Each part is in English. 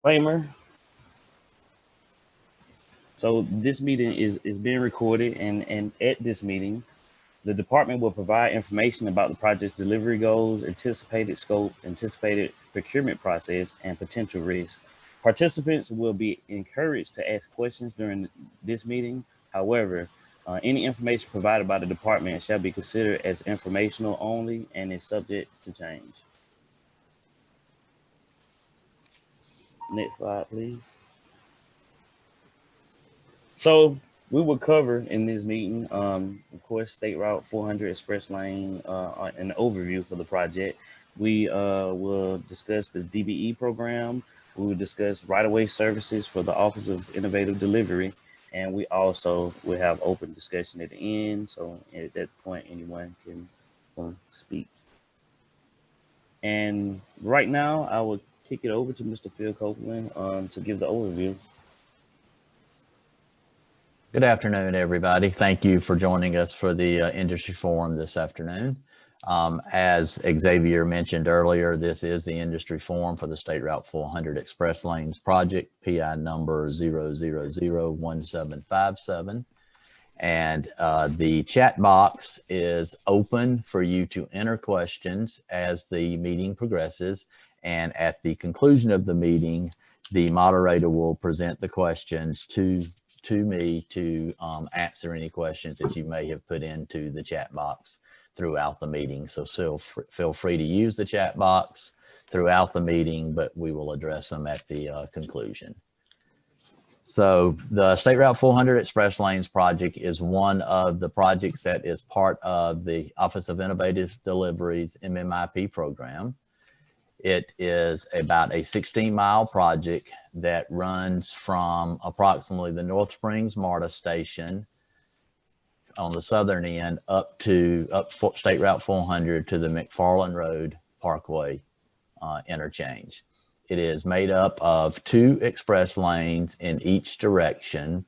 Disclaimer. So this meeting is being recorded, and at this meeting, the department will provide information about the project's delivery goals, anticipated scope, anticipated procurement process, and potential risks. Participants will be encouraged to ask questions during this meeting. However, any information provided by the department shall be considered as informational only and is subject to change. Next slide, please. So we will cover in this meeting, of course, State Route 400 Express Lane, an overview for the project. We will discuss the DBE program. We will discuss right-of-way services for the Office of Innovative Delivery. And we also will have open discussion at the end. So at that point, anyone can speak. And right now, I will kick it over to Mr. Phil Copeland to give the overview. Good afternoon, everybody. Thank you for joining us for the industry forum this afternoon. As Xavier mentioned earlier, this is the industry forum for the State Route 400 Express Lanes project, PI number 0001757. And the chat box is open for you to enter questions as the meeting progresses. And at the conclusion of the meeting, the moderator will present the questions to me to answer any questions that you may have put into the chat box throughout the meeting. So feel free to use the chat box throughout the meeting, but we will address them at the conclusion. So the State Route 400 Express Lanes project is one of the projects that is part of the Office of Innovative Delivery's MMIP program. It is about a 16-mile project that runs from approximately the North Springs MARTA station on the southern end up State Route 400 to the McFarland Road Parkway interchange. It is made up of 2 express lanes in each direction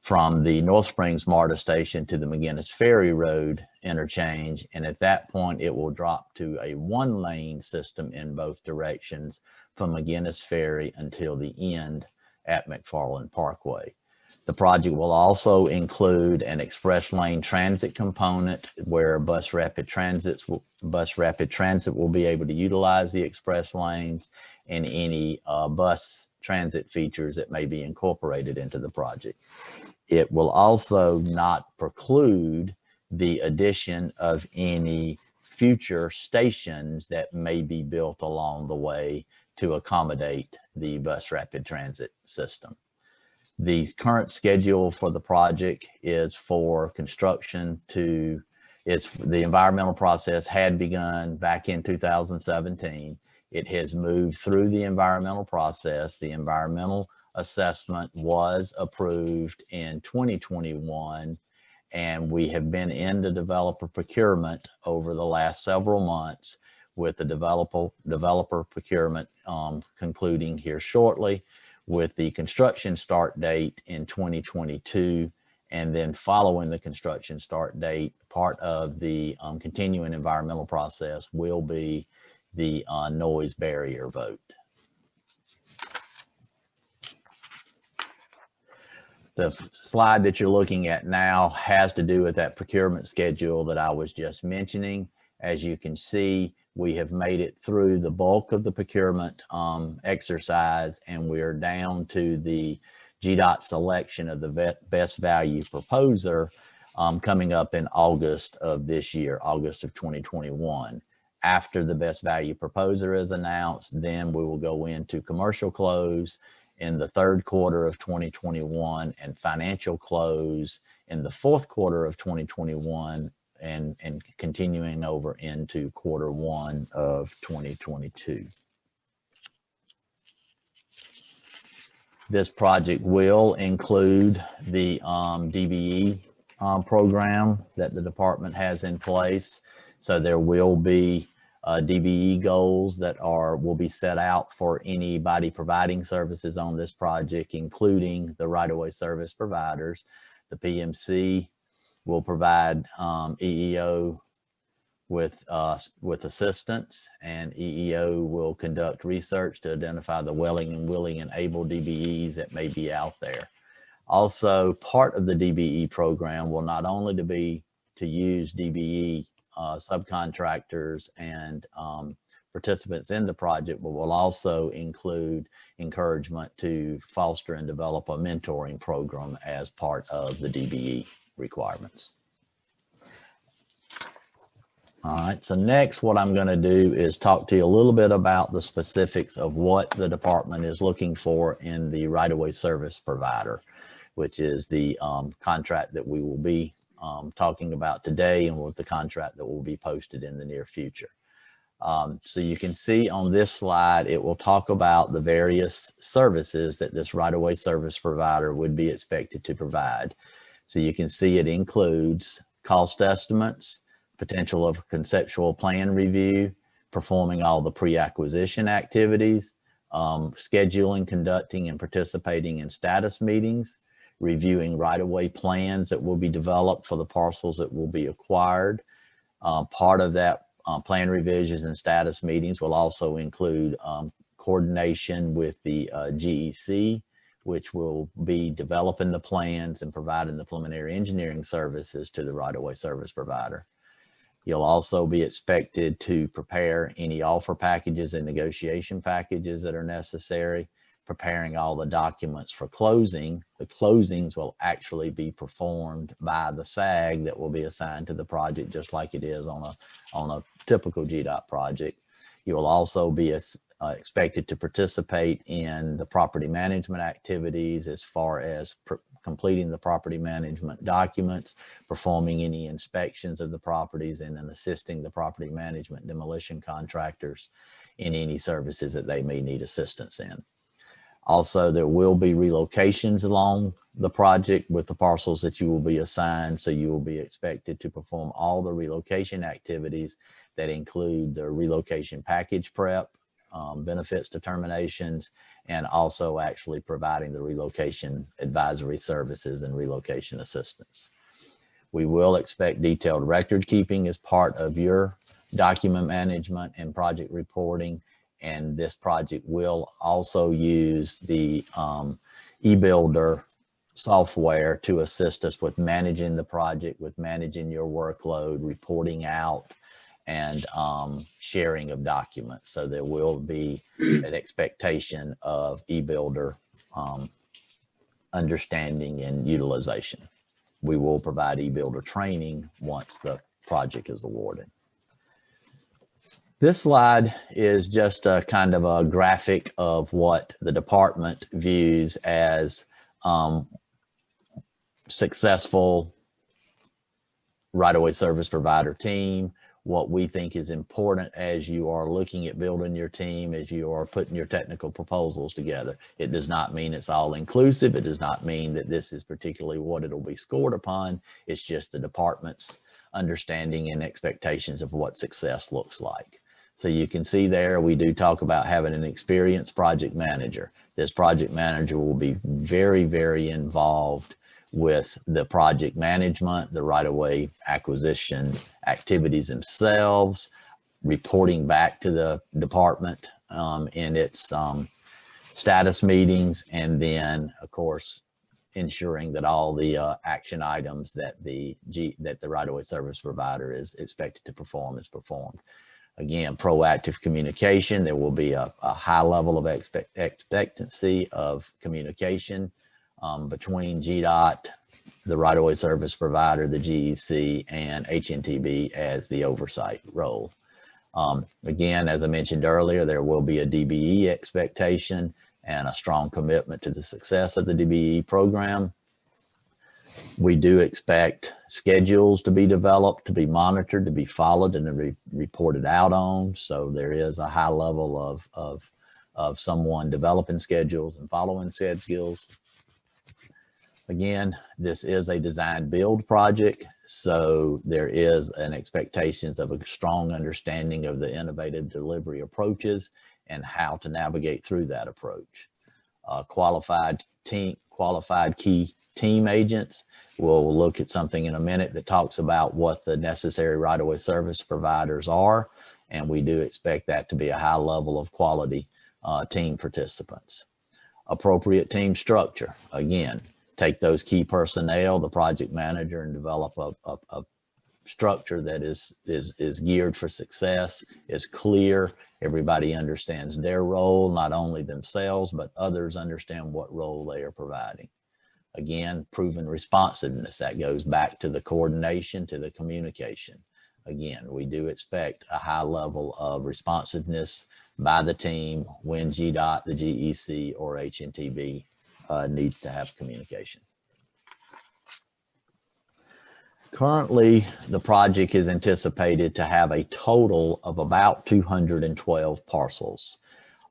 from the North Springs MARTA station to the McGinnis Ferry Road interchange. And at that point, it will drop to a 1-lane system in both directions from McGinnis Ferry until the end at McFarland Parkway. The project will also include an express lane transit component where Bus Rapid Transit will be able to utilize the express lanes and any bus transit features that may be incorporated into the project. It will also not preclude the addition of any future stations that may be built along the way to accommodate the Bus Rapid Transit system. The current schedule for the project is for construction the environmental process had begun back in 2017. It has moved through the environmental process. The environmental assessment was approved in 2021, and we have been in the developer procurement over the last several months, with the developer procurement concluding here shortly, with the construction start date in 2022. And then following the construction start date, part of the continuing environmental process will be the noise barrier vote. The slide that you're looking at now has to do with that procurement schedule that I was just mentioning. As you can see, we have made it through the bulk of the procurement exercise, and we're down to the GDOT selection of the best value proposer coming up in August of this year, August of 2021. After the best value proposer is announced, then we will go into commercial close in the 3rd quarter of 2021 and financial close in the 4th quarter of 2021 and continuing over into Q1 of 2022. This project will include the DBE program that the department has in place. So there will be DBE goals that will be set out for anybody providing services on this project, including the right-of-way service providers. The PMC will provide EEO with assistance, and EEO will conduct research to identify the willing and able DBEs that may be out there. Also, part of the DBE program will not only be to use DBE subcontractors and participants in the project, but will also include encouragement to foster and develop a mentoring program as part of the DBE requirements. All right, so next what I'm going to do is talk to you a little bit about the specifics of what the department is looking for in the right-of-way service provider, which is the contract that we will be talking about today, and with the contract that will be posted in the near future. So you can see on this slide, it will talk about the various services that this right-of-way service provider would be expected to provide. So you can see it includes cost estimates, potential of conceptual plan review, performing all the pre-acquisition activities, scheduling, conducting, and participating in status meetings, reviewing right-of-way plans that will be developed for the parcels that will be acquired. Part of that plan revisions and status meetings will also include coordination with the GEC, which will be developing the plans and providing the preliminary engineering services to the right-of-way service provider. You'll also be expected to prepare any offer packages and negotiation packages that are necessary, preparing all the documents for closing. The closings will actually be performed by the SAG that will be assigned to the project, just like it is on a typical GDOT project. You will also be expected to participate in the property management activities as far as completing the property management documents, performing any inspections of the properties, and then assisting the property management demolition contractors in any services that they may need assistance in. Also, there will be relocations along the project with the parcels that you will be assigned. So you will be expected to perform all the relocation activities that include the relocation package prep, benefits determinations, and also actually providing the relocation advisory services and relocation assistance. We will expect detailed record keeping as part of your document management and project reporting. And this project will also use the eBuilder software to assist us with managing the project, with managing your workload, reporting out, and sharing of documents. So there will be an expectation of eBuilder understanding and utilization. We will provide eBuilder training once the project is awarded. This slide is just a kind of a graphic of what the department views as successful right-of-way service provider team, what we think is important as you are looking at building your team, as you are putting your technical proposals together. It does not mean it's all inclusive. It does not mean that this is particularly what it'll be scored upon. It's just the department's understanding and expectations of what success looks like. So you can see there, we do talk about having an experienced project manager. This project manager will be very, very involved with the project management, the right-of-way acquisition activities themselves, reporting back to the department in its status meetings, and then, of course, ensuring that all the action items that the right-of-way service provider is expected to perform is performed. Again, proactive communication. There will be a high level of expectancy of communication between GDOT, the right-of-way service provider, the GEC, and HNTB as the oversight role. Again, as I mentioned earlier, there will be a DBE expectation and a strong commitment to the success of the DBE program. We do expect schedules to be developed, to be monitored, to be followed, and to be reported out on. So there is a high level of someone developing schedules and following schedules. Again, this is a design build project, so there is an expectations of a strong understanding of the innovative delivery approaches and how to navigate through that approach. qualified key team agents. We'll look at something in a minute that talks about what the necessary right-of-way service providers are, and we do expect that to be a high level of quality team participants. Appropriate team structure. Again, take those key personnel, the project manager, and develop a structure that is geared for success, is clear. Everybody understands their role, not only themselves, but others understand what role they are providing. Again, proven responsiveness. That goes back to the coordination, to the communication. Again, we do expect a high level of responsiveness by the team when GDOT, the GEC, or HNTB needs to have communication. Currently, the project is anticipated to have a total of about 212 parcels.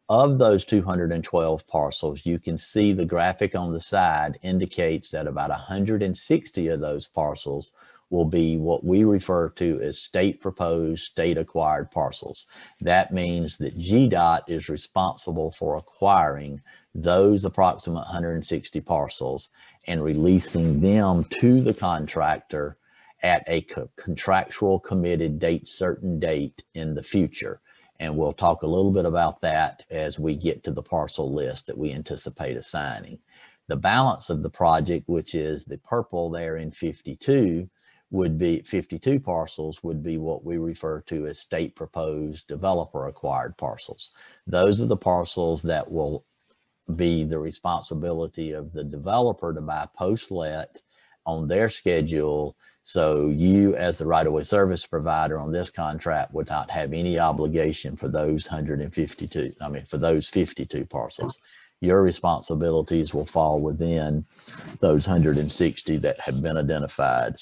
Of those 212 parcels, you can see the graphic on the side indicates that about 160 of those parcels will be what we refer to as state proposed, state acquired parcels. That means that GDOT is responsible for acquiring those approximate 160 parcels and releasing them to the contractor at a contractual committed date, certain date in the future. And we'll talk a little bit about that as we get to the parcel list that we anticipate assigning. The balance of the project, which is the purple there in 52, would be 52 parcels, would be what we refer to as state proposed developer acquired parcels. Those are the parcels that will be the responsibility of the developer to buy post-let on their schedule. So you, as the right-of-way service provider on this contract, would not have any obligation for those 52 parcels. Your responsibilities will fall within those 160 that have been identified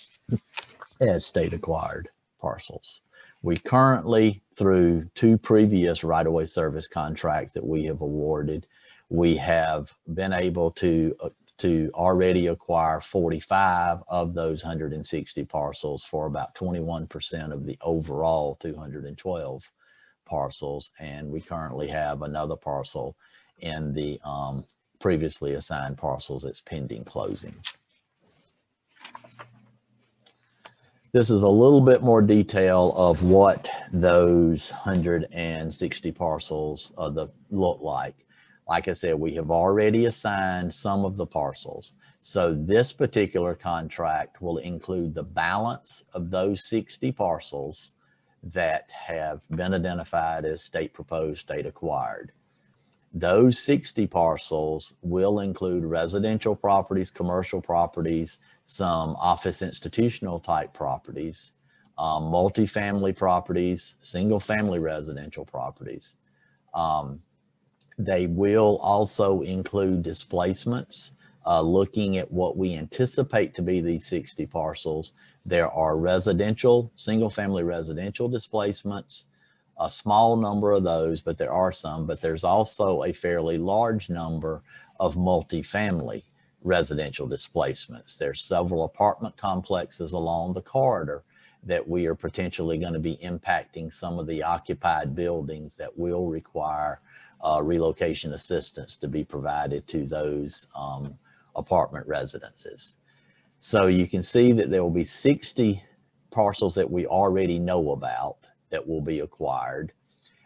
as state acquired parcels. We currently, through 2 previous right-of-way service contracts that we have awarded, we have been able to already acquire 45 of those 160 parcels for about 21% of the overall 212 parcels. And we currently have another parcel in the previously assigned parcels that's pending closing. This is a little bit more detail of what those 160 parcels look like. Like I said, we have already assigned some of the parcels. So this particular contract will include the balance of those 60 parcels that have been identified as state proposed, state acquired. Those 60 parcels will include residential properties, commercial properties, some office institutional type properties, multifamily properties, single family residential properties. They will also include displacements. Looking at what we anticipate to be these 60 parcels, there are residential, single family residential displacements, a small number of those, but there are some, but there's also a fairly large number of multifamily residential displacements. There's several apartment complexes along the corridor that we are potentially going to be impacting some of the occupied buildings that will require relocation assistance to be provided to those apartment residences. So you can see that there will be 60 parcels that we already know about that will be acquired,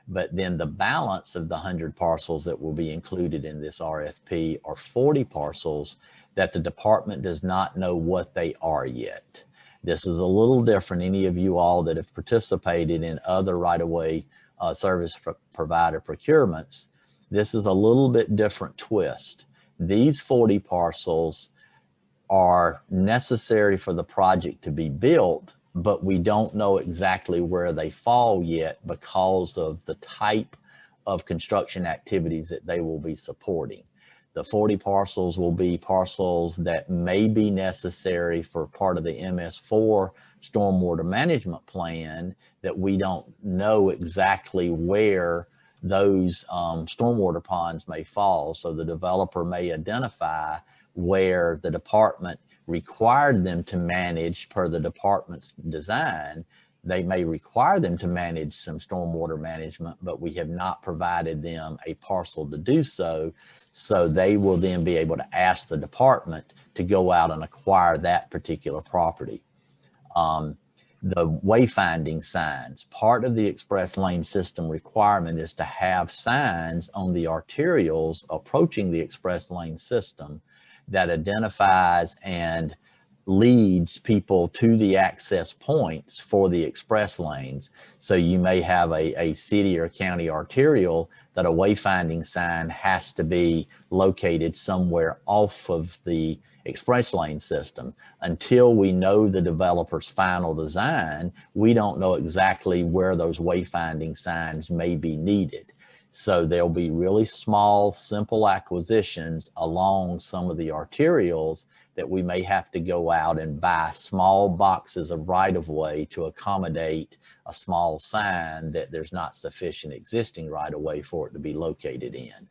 but then the balance of the 100 parcels that will be included in this RFP are 40 parcels that the department does not know what they are yet. This is a little different. Any of you all that have participated in other right-of-way service provider procurements, this is a little bit different twist. These 40 parcels are necessary for the project to be built, but we don't know exactly where they fall yet because of the type of construction activities that they will be supporting. The 40 parcels will be parcels that may be necessary for part of the MS4 stormwater management plan that we don't know exactly where those stormwater ponds may fall. So the developer may identify where the department required them to manage per the department's design, they may require them to manage some stormwater management, but we have not provided them a parcel to do so. So they will then be able to ask the department to go out and acquire that particular property. The wayfinding signs, part of the express lane system requirement is to have signs on the arterials approaching the express lane system that identifies and leads people to the access points for the express lanes. So you may have a city or county arterial that a wayfinding sign has to be located somewhere off of the express lane system. Until we know the developer's final design, we don't know exactly where those wayfinding signs may be needed. So there'll be really small, simple acquisitions along some of the arterials that we may have to go out and buy small boxes of right-of-way to accommodate a small sign that there's not sufficient existing right-of-way for it to be located in.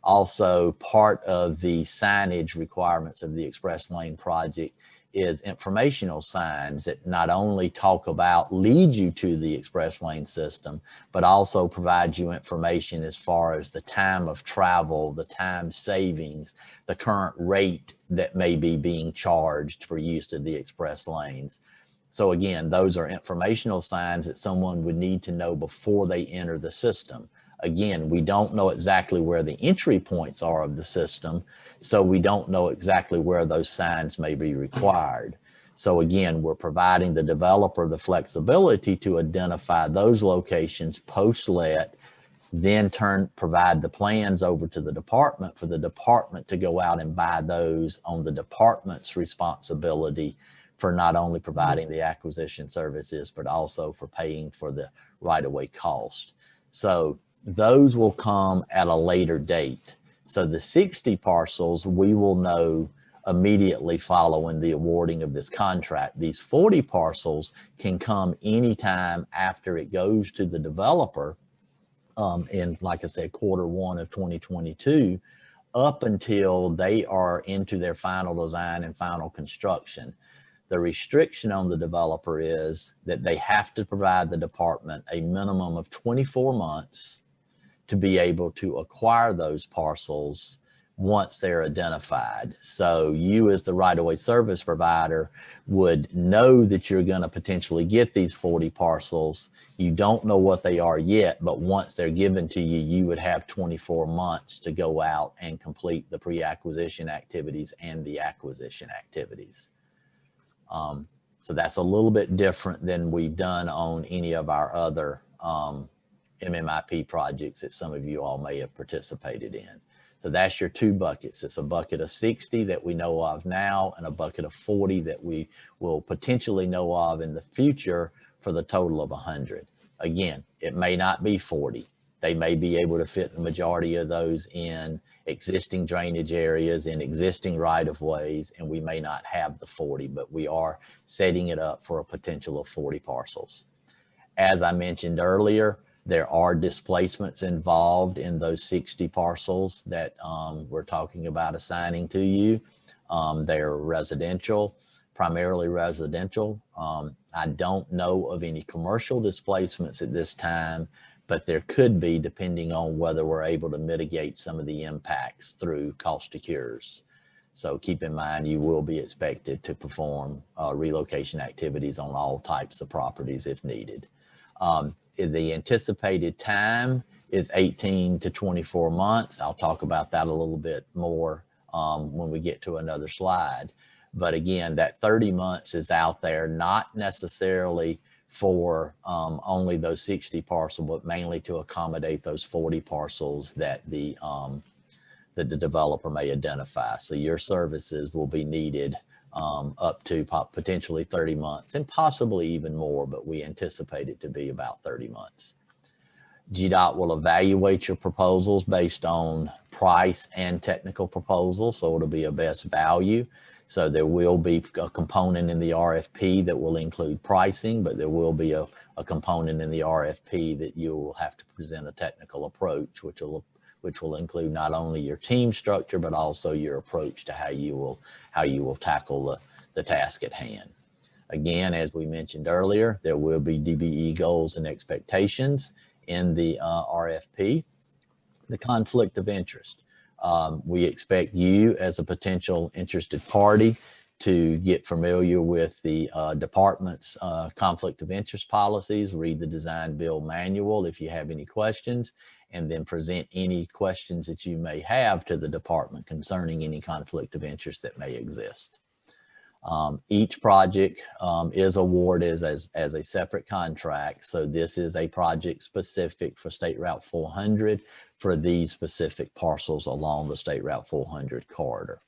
Also, part of the signage requirements of the express lane project is informational signs that not only talk about lead you to the express lane system, but also provide you information as far as the time of travel, the time savings, the current rate that may be being charged for use of the express lanes. So again, those are informational signs that someone would need to know before they enter the system. Again, we don't know exactly where the entry points are of the system, so we don't know exactly where those signs may be required. So again, we're providing the developer the flexibility to identify those locations post-let, then provide the plans over to the department for the department to go out and buy those on the department's responsibility for not only providing the acquisition services, but also for paying for the right-of-way cost. So those will come at a later date. So the 60 parcels, we will know immediately following the awarding of this contract. These 40 parcels can come anytime after it goes to the developer in, like I said, Q1 of 2022, up until they are into their final design and final construction. The restriction on the developer is that they have to provide the department a minimum of 24 months to be able to acquire those parcels once they're identified. So you, as the right-of-way service provider, would know that you're going to potentially get these 40 parcels. You don't know what they are yet, but once they're given to you, you would have 24 months to go out and complete the pre-acquisition activities and the acquisition activities. So that's a little bit different than we've done on any of our other MMIP projects that some of you all may have participated in. So that's your two buckets. It's a bucket of 60 that we know of now and a bucket of 40 that we will potentially know of in the future for the total of 100. Again, it may not be 40. They may be able to fit the majority of those in existing drainage areas, in existing right-of-ways, and we may not have the 40, but we are setting it up for a potential of 40 parcels. As I mentioned earlier, there are displacements involved in those 60 parcels that we're talking about assigning to you. They're residential, primarily residential. I don't know of any commercial displacements at this time, but there could be, depending on whether we're able to mitigate some of the impacts through cost to cures. So keep in mind, you will be expected to perform relocation activities on all types of properties if needed. The anticipated time is 18 to 24 months. I'll talk about that a little bit more when we get to another slide. But again, that 30 months is out there, not necessarily for only those 60 parcels, but mainly to accommodate those 40 parcels that the developer may identify. So your services will be needed up to potentially 30 months and possibly even more, but we anticipate it to be about 30 months. GDOT will evaluate your proposals based on price and technical proposals, so it'll be a best value. So there will be a component in the RFP that will include pricing, but there will be a component in the RFP that you will have to present a technical approach, which will include not only your team structure, but also your approach to how you will tackle the task at hand. Again, as we mentioned earlier, there will be DBE goals and expectations in the RFP. The conflict of interest. We expect you as a potential interested party to get familiar with the department's conflict of interest policies, read the design build manual if you have any questions, and then present any questions that you may have to the department concerning any conflict of interest that may exist. Each project is awarded as a separate contract. So this is a project specific for State Route 400 for these specific parcels along the State Route 400 corridor.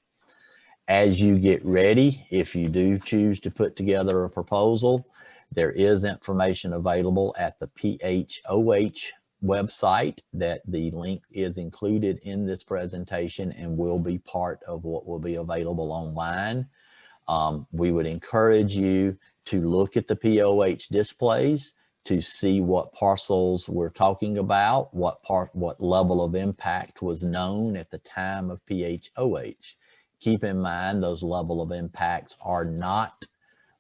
As you get ready, if you do choose to put together a proposal, there is information available at the PHOH website that the link is included in this presentation and will be part of what will be available online. We would encourage you to look at the POH displays to see what parcels we're talking about, what level of impact was known at the time of PHOH. Keep in mind those level of impacts are not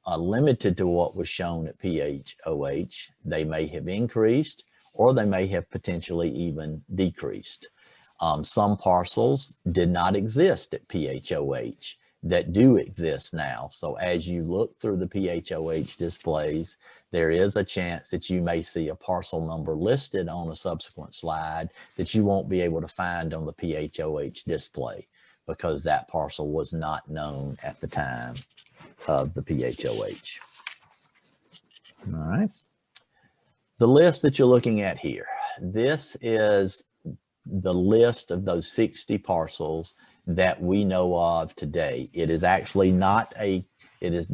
limited to what was shown at PHOH. They may have increased or they may have potentially even decreased. Some parcels did not exist at PHOH that do exist now. So as you look through the PHOH displays, there is a chance that you may see a parcel number listed on a subsequent slide that you won't be able to find on the PHOH display because that parcel was not known at the time of the PHOH. All right. The list that you're looking at here, this is the list of those 60 parcels that we know of today. It is actually not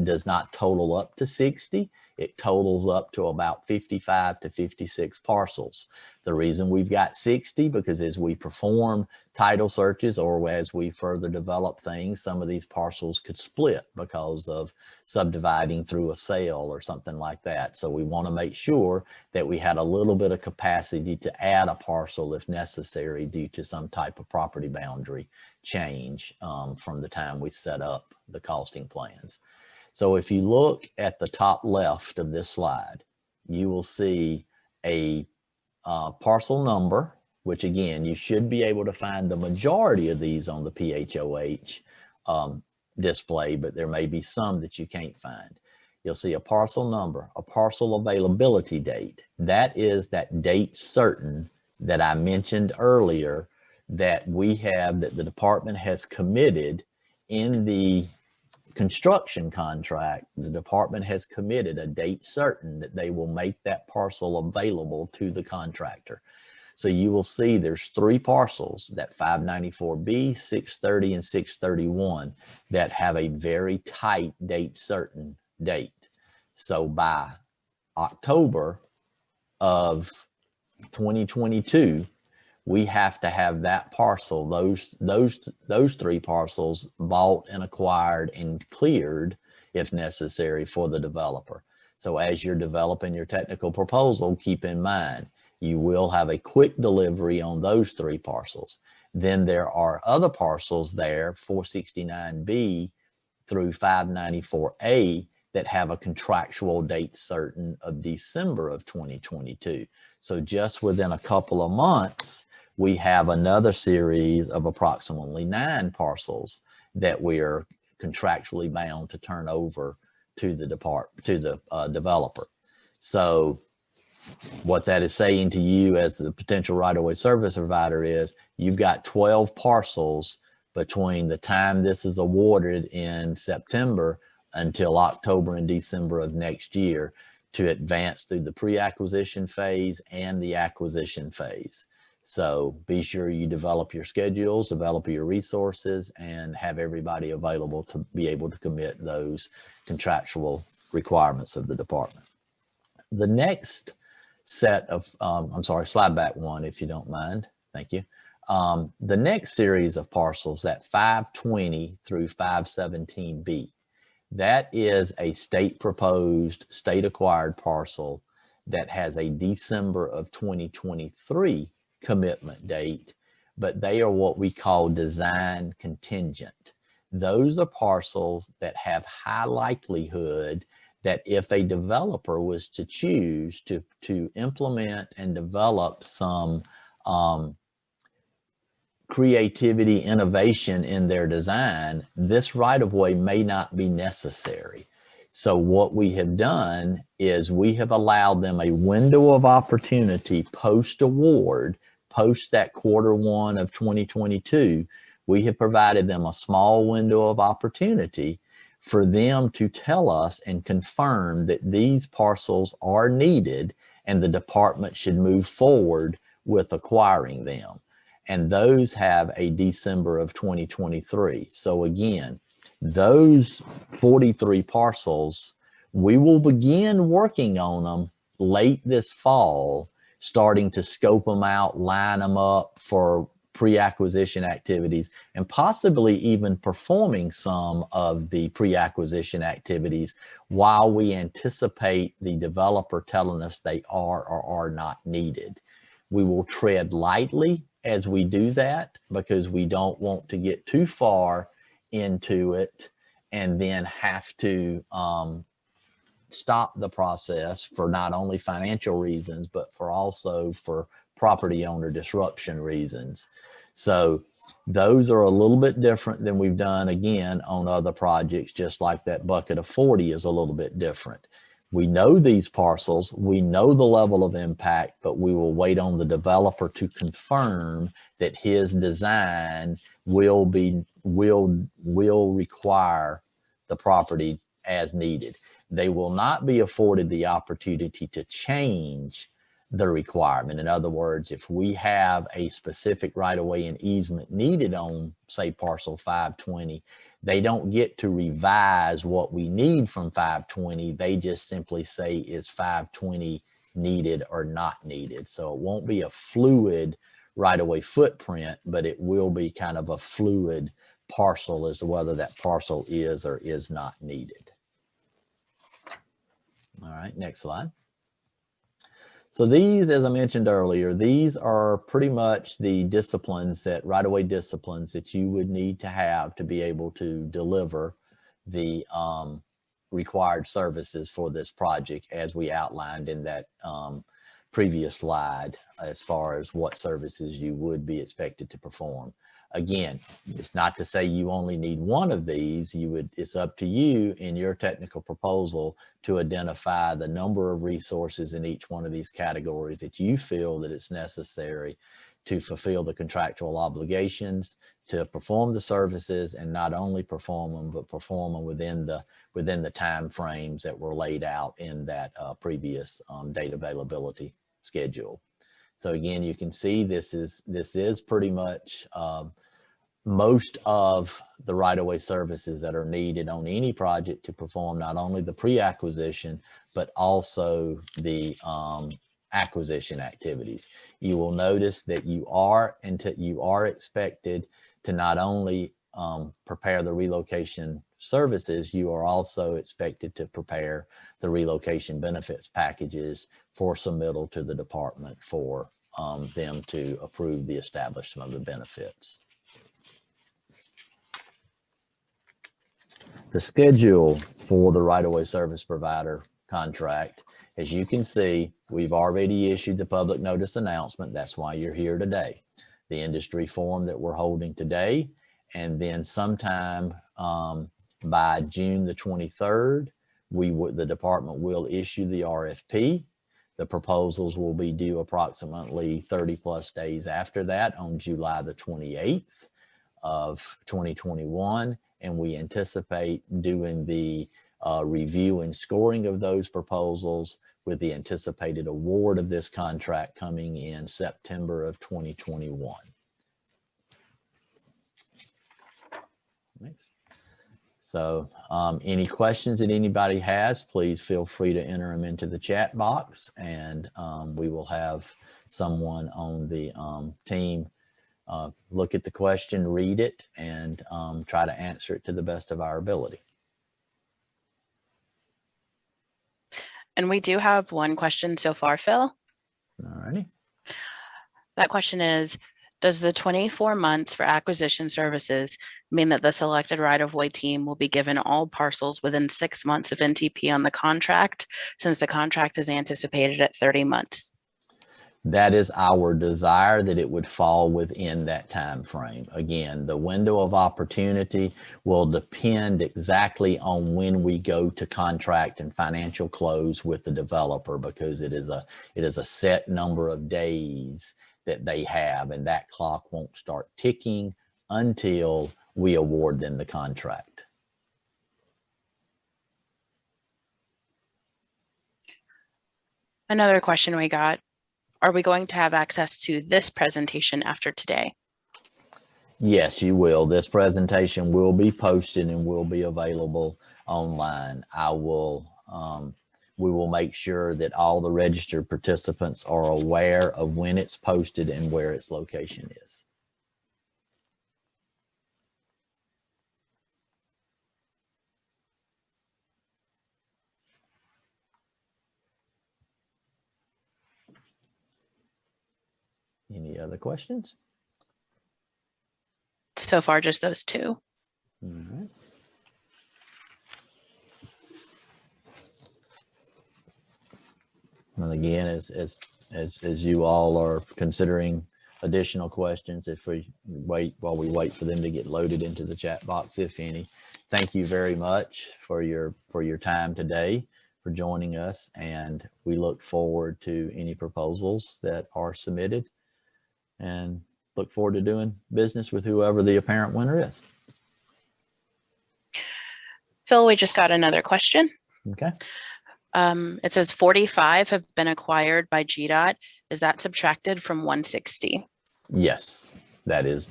does not total up to 60. It totals up to about 55 to 56 parcels. The reason we've got 60 because as we perform title searches or as we further develop things, some of these parcels could split because of subdividing through a sale or something like that. So we want to make sure that we had a little bit of capacity to add a parcel if necessary due to some type of property boundary change from the time we set up the costing plans. So if you look at the top left of this slide, you will see a parcel number, which again, you should be able to find the majority of these on the PHOH display, but there may be some that you can't find. You'll see a parcel number, a parcel availability date. That is that date certain that I mentioned earlier that we have, that the department has committed in the construction contract. The department has committed a date certain that they will make that parcel available to the contractor. So you will see there's 3 parcels, that 594B, 630, and 631, that have a very tight date certain date. So by October of 2022, we have to have that parcel, those 3 parcels bought and acquired and cleared if necessary for the developer. So as you're developing your technical proposal, keep in mind, you will have a quick delivery on those 3 parcels. Then there are other parcels there, 469B through 594A, that have a contractual date certain of December of 2022. So just within a couple of months, we have another series of approximately 9 parcels that we are contractually bound to turn over to the developer. So what that is saying to you as the potential right-of-way service provider is you've got 12 parcels between the time this is awarded in September until October and December of next year to advance through the pre-acquisition phase and the acquisition phase. So be sure you develop your schedules, develop your resources, and have everybody available to be able to commit those contractual requirements of the department. The next set of, I'm sorry, slide back one if you don't mind. Thank you. The next series of parcels, that 520 through 517B, that is a state proposed, state acquired parcel that has a December of 2023 commitment date, but they are what we call design contingent. Those are parcels that have high likelihood that if a developer was to choose to implement and develop some creativity, innovation in their design, this right-of-way may not be necessary. So what we have done is we have allowed them a window of opportunity post-award, post that Q1 of 2022. We have provided them a small window of opportunity for them to tell us and confirm that these parcels are needed and the department should move forward with acquiring them. And those have a December of 2023. So again, those 43 parcels, we will begin working on them late this fall, starting to scope them out, line them up for pre-acquisition activities, and possibly even performing some of the pre-acquisition activities while we anticipate the developer telling us they are or are not needed. We will tread lightly as we do that because we don't want to get too far into it and then have to stop the process for not only financial reasons, but for also for property owner disruption reasons. So those are a little bit different than we've done again on other projects, just like that bucket of 40 is a little bit different. We know these parcels, we know the level of impact, but we will wait on the developer to confirm that his design will require the property as needed. They will not be afforded the opportunity to change the requirement. In other words, if we have a specific right-of-way and easement needed on, say, parcel 520, they don't get to revise what we need from 520. They just simply say, is 520 needed or not needed? So it won't be a fluid right-of-way footprint, but it will be kind of a fluid parcel as to whether that parcel is or is not needed. All right, next slide. So these, as I mentioned earlier, these are pretty much the disciplines that right-of-way disciplines that you would need to have to be able to deliver the required services for this project as we outlined in that previous slide as far as what services you would be expected to perform. Again, it's not to say you only need one of these. It's up to you in your technical proposal to identify the number of resources in each one of these categories that you feel that it's necessary to fulfill the contractual obligations, to perform the services, and not only perform them, but perform them within the time frames that were laid out in that previous date availability schedule. So again, you can see this is pretty much most of the right-of-way services that are needed on any project to perform not only the pre-acquisition, but also the acquisition activities. You will notice that you are expected to not only prepare the relocation services, you are also expected to prepare the relocation benefits packages for submittal to the department for them to approve the establishment of the benefits. The schedule for the right-of-way service provider contract, as you can see, we've already issued the public notice announcement. That's why you're here today. The industry forum that we're holding today, and then sometime by June the 23rd, the department will issue the RFP. The proposals will be due approximately 30 plus days after that on July the 28th of 2021. And we anticipate doing the review and scoring of those proposals with the anticipated award of this contract coming in September of 2021. Next. So any questions that anybody has, please feel free to enter them into the chat box, and we will have someone on the team look at the question, read it, and try to answer it to the best of our ability. And we do have one question so far, Phil. All righty. That question is, Does the 24 months for acquisition services mean that the selected right-of-way team will be given all parcels within 6 months of NTP on the contract, since the contract is anticipated at 30 months? That is our desire, that it would fall within that time frame. Again, the window of opportunity will depend exactly on when we go to contract and financial close with the developer, because it is a set number of days that they have, and that clock won't start ticking until we award them the contract. Another question we got: are we going to have access to this presentation after today? Yes, you will. This presentation will be posted and will be available online. We will make sure that all the registered participants are aware of when it's posted and where its location is. Any other questions? So far, just those two. All right. And again, as you all are considering additional questions, if we wait for them to get loaded into the chat box, if any, thank you very much for your time today, for joining us, and we look forward to any proposals that are submitted, and look forward to doing business with whoever the apparent winner is. Phil, we just got another question. Okay. It says 45 have been acquired by GDOT. Is that subtracted from 160? Yes, that is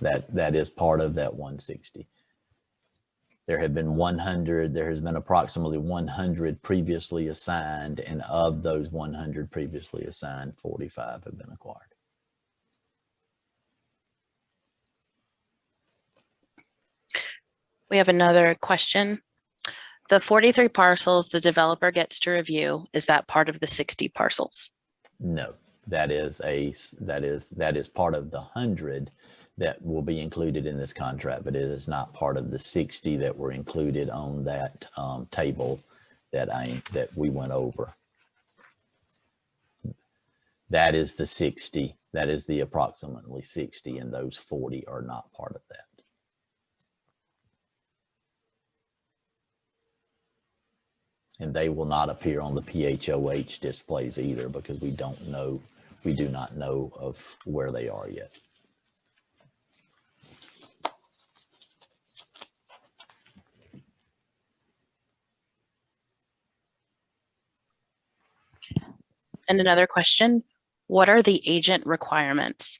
part of that 160. There have been 100, there has been approximately 100 previously assigned, and of those 100 previously assigned, 45 have been acquired. We have another question. The 43 parcels the developer gets to review, is that part of the 60 parcels? No, that is part of the 100 that will be included in this contract, but it is not part of the 60 that were included on that table that we went over. That is the 60. That is the approximately 60, and those 40 are not part of that. And they will not appear on the PHOH displays either, because we do not know of where they are yet. And another question, what are the agent requirements?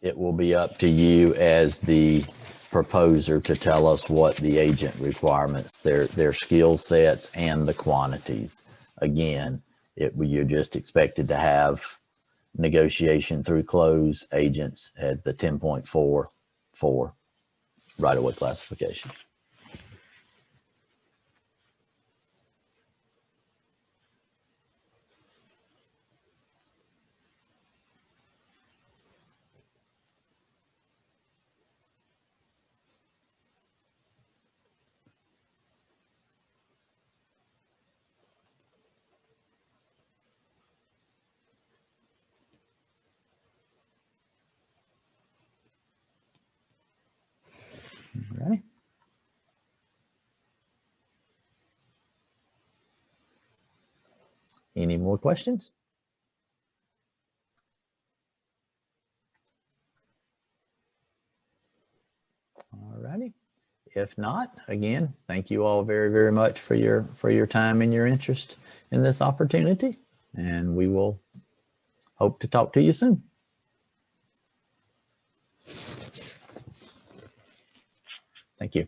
It will be up to you as the proposer to tell us what the agent requirements, their skill sets and the quantities. Again, you're just expected to have negotiation through close agents at the 10.4 for right-of-way classification. All right. Any more questions? All righty. If not, again, thank you all very, very much for your time and your interest in this opportunity, and we will hope to talk to you soon. Thank you.